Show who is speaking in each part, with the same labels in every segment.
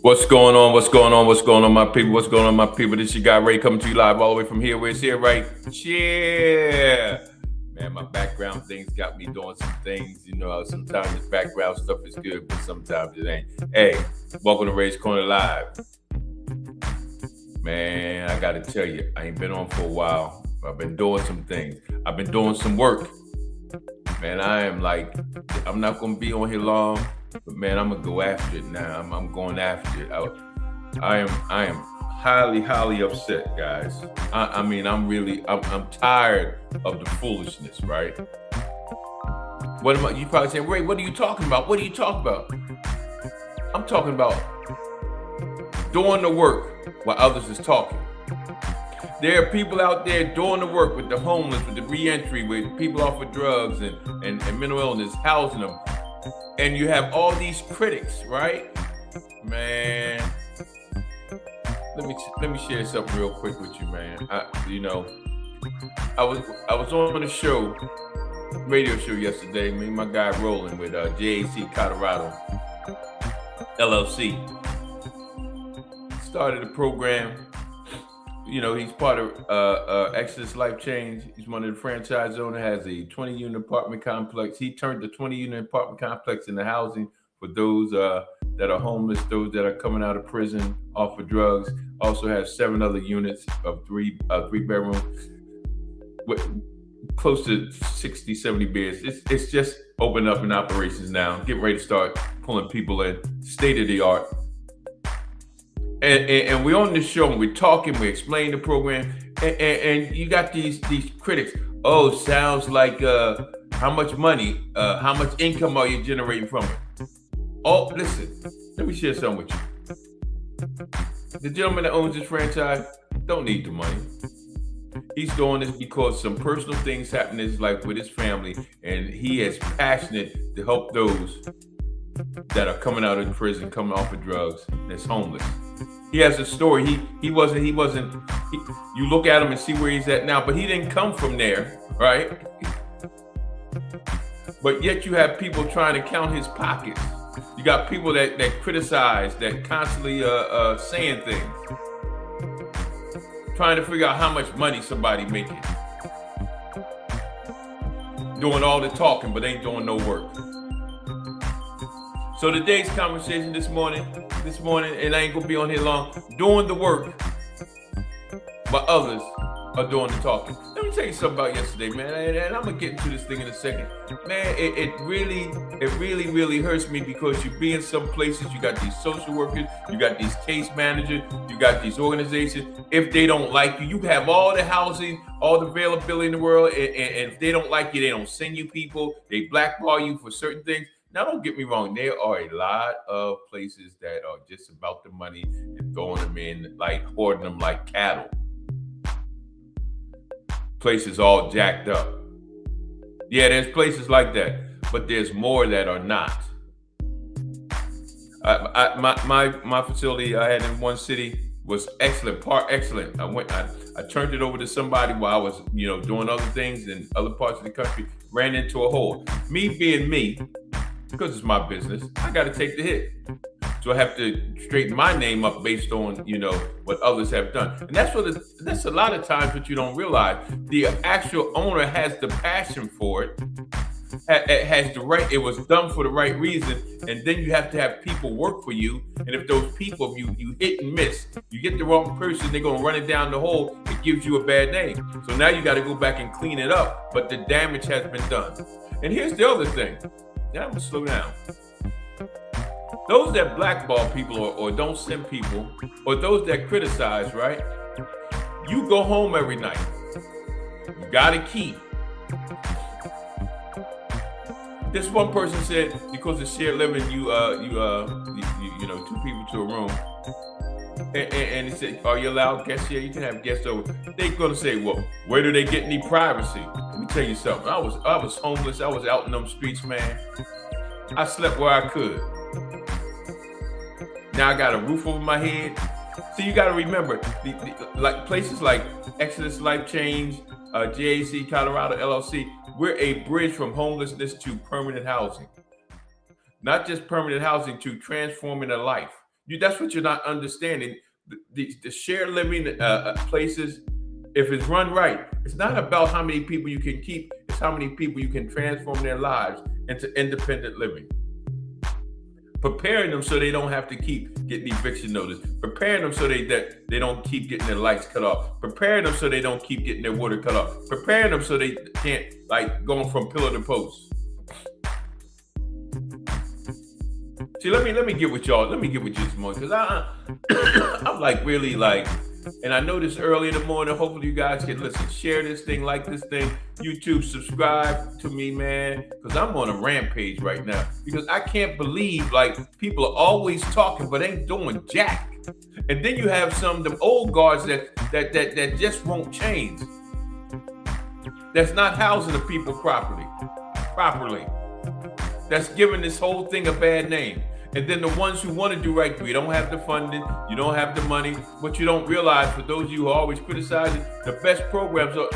Speaker 1: What's going on? What's going on? What's going on, my people? What's going on, my people? This your guy Ray coming to you live all the way from here. Where it's here, right? Yeah. Man, my background things got me doing some things. Sometimes this background stuff is good, but sometimes it ain't. Hey, welcome to Ray's Corner Live. Man, I gotta tell you, I ain't been on for a while. I've been doing some things. I've been doing some work. Man, I'm not gonna be on here long. But man, I'm gonna go after it now. I'm going after it. I am highly upset, guys. I'm tired of the foolishness, right? You probably saying, Ray, what are you talking about? What are you talking about? I'm talking about doing the work while others is talking. There are people out there doing the work with the homeless, with the reentry, with people off of drugs and mental illness, housing them. And you have all these critics, right? Man, let me share something real quick with you, man. I was on a show, radio show yesterday. Me and my guy rolling with JAC Colorado LLC. Started a program. He's part of Exodus Life Change. He's one of the franchise owners, has a 20-unit apartment complex. He turned the 20-unit apartment complex into housing for those that are homeless, those that are coming out of prison off of drugs. Also has 7 other units of three bedrooms with close to 60, 70 beds. It's just opened up in operations now. Getting ready to start pulling people in. State of the art. And we're on this show and we're talking, we explain the program, and you got these critics. Oh, sounds like how much money, how much income are you generating from it? Oh, listen, let me share something with you. The gentleman that owns this franchise don't need the money. He's doing this because some personal things happen in his life with his family, and he is passionate to help those that are coming out of prison, coming off of drugs, that's homeless. He has a story. You look at him and see where he's at now, but he didn't come from there, right? But yet you have people trying to count his pockets. You got people that criticize, that constantly saying things, trying to figure out how much money somebody making, doing all the talking, but ain't doing no work. So today's conversation this morning, and I ain't gonna be on here long, doing the work while others are doing the talking. Let me tell you something about yesterday, man, and I'm gonna get into this thing in a second. Man, it really hurts me because you be in some places, you got these social workers, you got these case managers, you got these organizations. If they don't like you, you have all the housing, all the availability in the world, and if they don't like you, they don't send you people, they blackball you for certain things. Now, don't get me wrong. There are a lot of places that are just about the money and throwing them in, like hoarding them like cattle. Places all jacked up. Yeah, there's places like that, but there's more that are not. My facility I had in one city was excellent, excellent. I turned it over to somebody while I was, doing other things in other parts of the country. Ran into a hole. Me being me. Because it's my business, I got to take the hit. So I have to straighten my name up based on, what others have done. And that's a lot of times what you don't realize. The actual owner has the passion for it, has the right, it was done for the right reason. And then you have to have people work for you. And if those people, you hit and miss, you get the wrong person, they're going to run it down the hole. It gives you a bad name. So now you got to go back and clean it up. But the damage has been done. And here's the other thing. Now I'm gonna slow down. Those that blackball people or don't send people, or those that criticize, right? You go home every night. You got a key. This one person said because of shared living, you 2 people to a room. And he said, are you allowed guests here? You can have guests over. They're gonna say, well, where do they get any privacy? Let me tell you something. I was homeless. I was out in them streets, man. I slept where I could. Now I got a roof over my head. So you got to remember, like places like Exodus Life Change, JAC Colorado LLC, we're a bridge from homelessness to permanent housing. Not just permanent housing, to transforming a life. That's what you're not understanding. The shared living places, if it's run right, it's not about how many people you can keep. It's how many people you can transform their lives into independent living. Preparing them so they don't have to keep getting eviction notice. Preparing them so they don't keep getting their lights cut off. Preparing them so they don't keep getting their water cut off. Preparing them so they can't, like, going from pillar to post. See, let me get with y'all. Let me get with you this morning, because I'm like really like, and I know this early in the morning. Hopefully you guys can listen, share this thing, like this thing, YouTube, subscribe to me, man, because I'm on a rampage right now. Because I can't believe, like, people are always talking but ain't doing jack. And then you have some of them old guards that just won't change. That's not housing the people properly. That's giving this whole thing a bad name. And then the ones who want to do right, you don't have the funding, you don't have the money. What you don't realize, for those of you who are always criticizing, the best programs are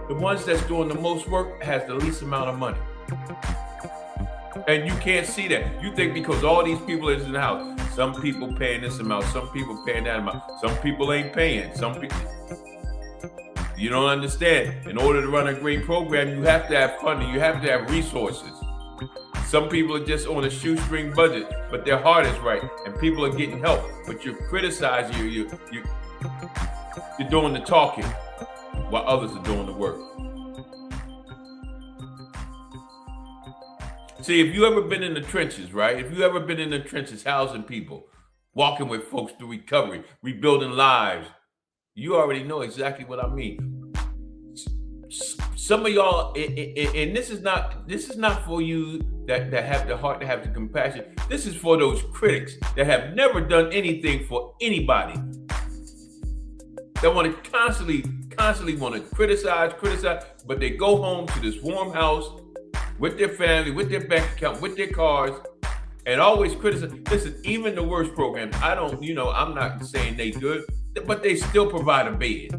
Speaker 1: the ones that's doing the most work has the least amount of money. And you can't see that. You think because all these people is in the house, some people paying this amount, some people paying that amount, some people ain't paying, some people. You don't understand. In order to run a great program, you have to have funding, you have to have resources. Some people are just on a shoestring budget, but their heart is right, and people are getting help. But you're criticizing, you're doing the talking while others are doing the work. See, if you ever been in the trenches, right? If you ever been in the trenches housing people, walking with folks through recovery, rebuilding lives, you already know exactly what I mean. Some of y'all, and this is not for you that have the heart, to have the compassion. This is for those critics that have never done anything for anybody. That want to constantly want to criticize, but they go home to this warm house with their family, with their bank account, with their cars, and always criticize. Listen, even the worst programs, I'm not saying they good, but they still provide a bed.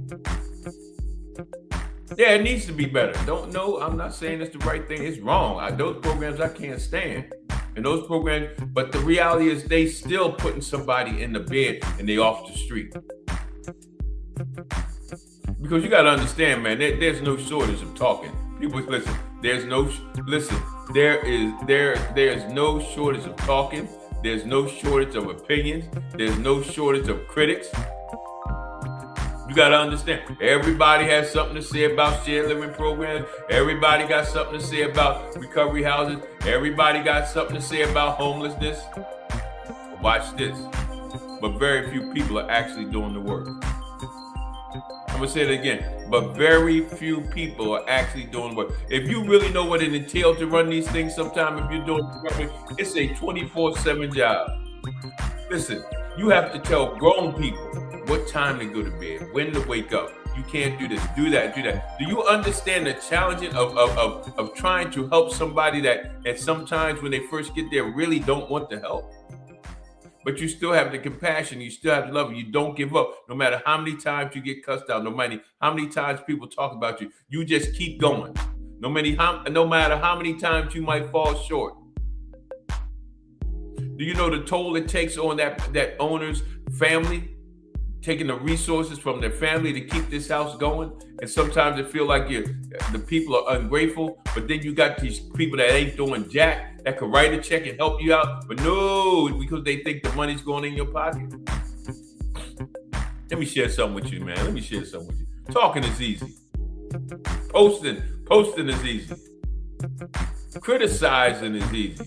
Speaker 1: Yeah, it needs to be better. I'm not saying it's the right thing. It's wrong. Those programs I can't stand. And those programs, but the reality is they still putting somebody in the bed and they off the street. Because you got to understand, man, there's no shortage of talking. People, listen, there's no shortage of talking. There's no shortage of opinions. There's no shortage of critics. You got to understand, everybody has something to say about shared living programs. Everybody got something to say about recovery houses. Everybody got something to say about homelessness. Watch this. But very few people are actually doing the work. I'm going to say it again. But very few people are actually doing the work. If you really know what it entails to run these things, sometime if you're doing recovery, it's a 24/7 job. Listen, you have to tell grown people what time to go to bed, when to wake up. You can't do this, do that. Do you understand the challenge of trying to help somebody that sometimes when they first get there really don't want the help? But you still have the compassion, you still have the love, you don't give up. No matter how many times you get cussed out, no matter how many times people talk about you, you just keep going. No matter how many times you might fall short. Do you know the toll it takes on that owner's family? Taking the resources from their family to keep this house going, and sometimes it feel like the people are ungrateful, but then you got these people that ain't doing jack, that could write a check and help you out, but no, because they think the money's going in your pocket. Let me share something with you, man. Talking is easy. Posting is easy. Criticizing is easy.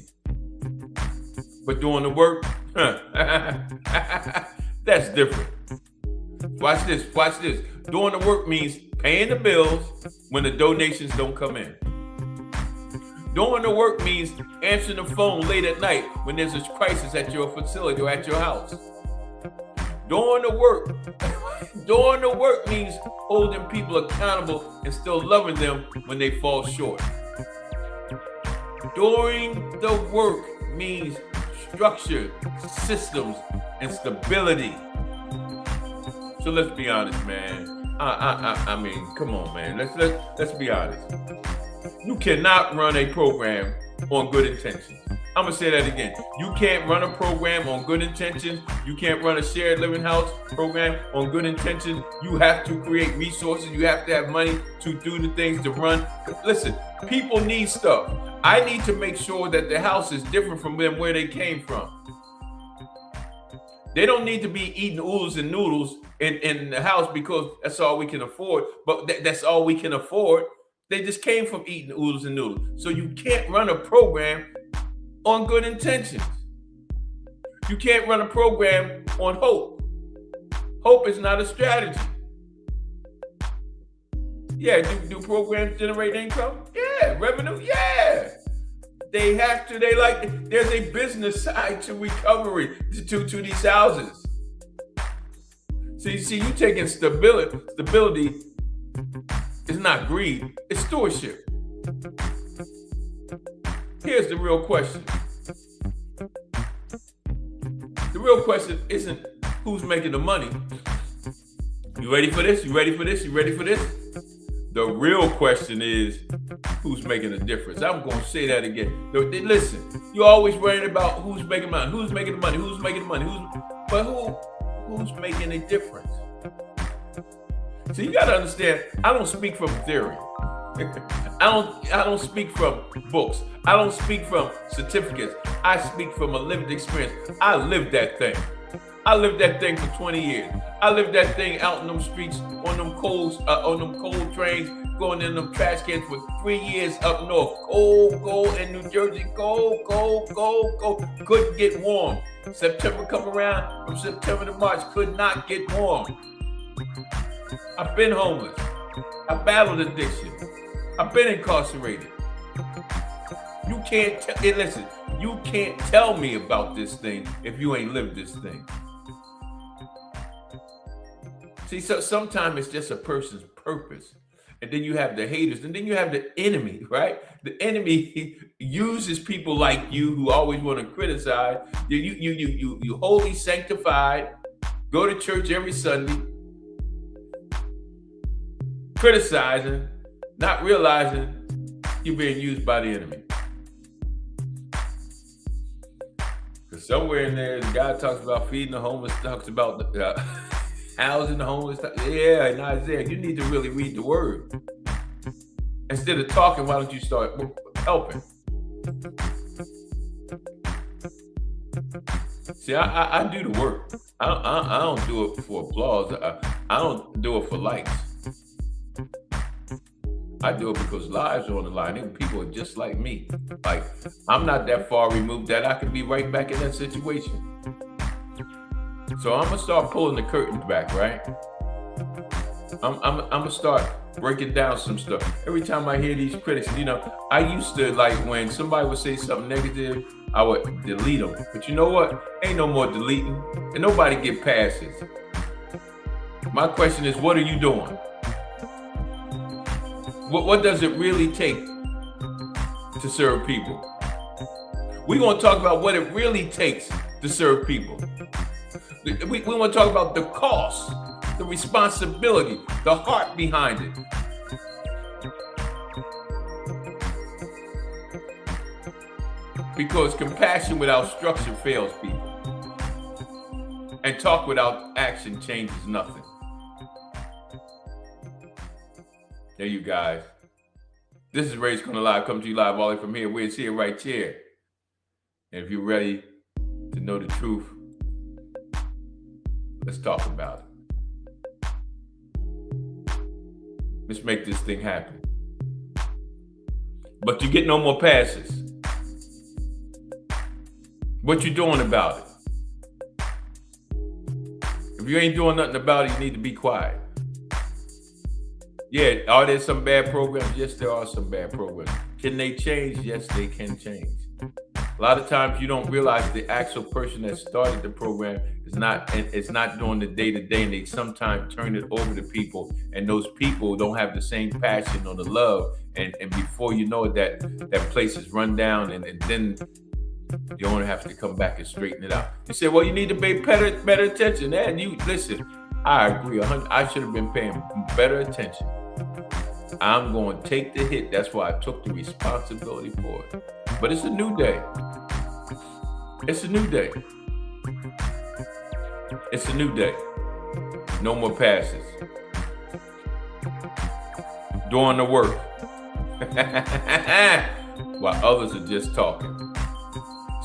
Speaker 1: But doing the work, that's different. Watch this. Doing the work means paying the bills when the donations don't come in. Doing the work means answering the phone late at night when there's a crisis at your facility or at your house. Doing the work means holding people accountable and still loving them when they fall short. Doing the work means structure, systems, and stability. So let's be honest, man. I mean, come on, man. Let's be honest. You cannot run a program on good intentions. I'm gonna say that again. You can't run a program on good intentions. You can't run a shared living house program on good intentions. You have to create resources. You have to have money to do the things to run. Listen, people need stuff. I need to make sure that the house is different from them where they came from. They don't need to be eating oodles and noodles in the house because that's all we can afford. But that's all we can afford. They just came from eating oodles and noodles. So you can't run a program on good intentions. You can't run a program on hope. Hope is not a strategy. Yeah, do programs generate income? Yeah, revenue? Yeah. They have to, there's a business side to recovery to these houses. See, you taking stability. Stability is not greed, it's stewardship. Here's the real question. The real question isn't who's making the money. You ready for this? You ready for this? You ready for this? The real question is who's making a difference. I'm going to say that again. Listen, you're always worrying about who's making money, who's making the money, who's making the money, who's making a difference? So you got to understand, I don't speak from theory. I don't speak from books. I don't speak from certificates. I speak from a lived experience. I lived that thing. I lived that thing for 20 years. I lived that thing out in them streets, on them cold trains, going in them trash cans for 3 years up north. Cold in New Jersey. Cold. Couldn't get warm. September come around, from September to March, could not get warm. I've been homeless. I battled addiction. I've been incarcerated. You can't tell me about this thing if you ain't lived this thing. See, so sometimes it's just a person's purpose. And then you have the haters, and then you have the enemy, right? The enemy uses people like you who always want to criticize. You holy sanctified, go to church every Sunday, criticizing, not realizing you're being used by the enemy. Because somewhere in there, God talks about feeding the homeless, talks about housing the homeless. Yeah, in Isaiah, you need to really read the word. Instead of talking, why don't you start helping? See, I do the work. I don't do it for applause. I don't do it for likes. I do it because lives are on the line. And people are just like me. Like, I'm not that far removed that I can be right back in that situation. So I'm gonna start pulling the curtains back, right? I'm gonna start breaking down some stuff. Every time I hear these critics, I used to, like, when somebody would say something negative, I would delete them. But you know what? Ain't no more deleting, and nobody get passes. My question is, what are you doing? What does it really take to serve people? We're going to talk about what it really takes to serve people. We want to talk about the cost, the responsibility, the heart behind it. Because compassion without structure fails people. And talk without action changes nothing. There you guys. This is Ray's Corner Live, coming to you live all the way from here. Where it's here, right here. And if you're ready to know the truth, let's talk about it. Let's make this thing happen. But you get no more passes. What you doing about it? If you ain't doing nothing about it, you need to be quiet. Yeah, are there some bad programs? Yes, there are some bad programs. Can they change? Yes, they can change. A lot of times you don't realize the actual person that started the program is not doing the day-to-day, and they sometimes turn it over to people, and those people don't have the same passion or the love, and before you know it, that place is run down, and then the owner has to come back and straighten it out. You say, well, you need to pay better attention. And you listen, I agree. I should have been paying better attention. I'm going to take the hit. That's why I took the responsibility for it. But it's a new day. It's a new day. It's a new day. No more passes. Doing the work. While others are just talking.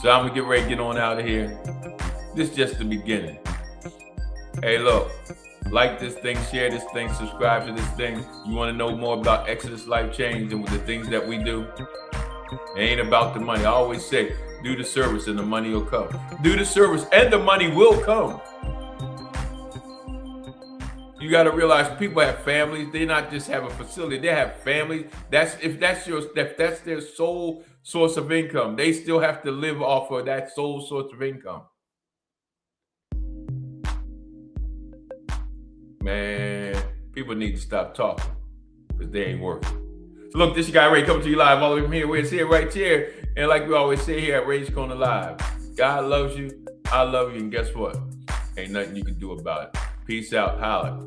Speaker 1: So I'm gonna get ready to get on out of here. This is just the beginning. Hey, look, like this thing, share this thing, subscribe to this thing. You want to know more about Exodus Life Change and the things that we do? It ain't about the money. I always say, do the service and the money will come. Do the service and the money will come. You got to realize people have families. They not just have a facility. They have families. If that's their sole source of income. They still have to live off of that sole source of income. Man, people need to stop talking because they ain't working. So look, this guy Ray coming to you live all the way from here. We're here right here. And like we always say here at Ray's Corner Live, God loves you. I love you. And guess what? Ain't nothing you can do about it. Peace out. Holla.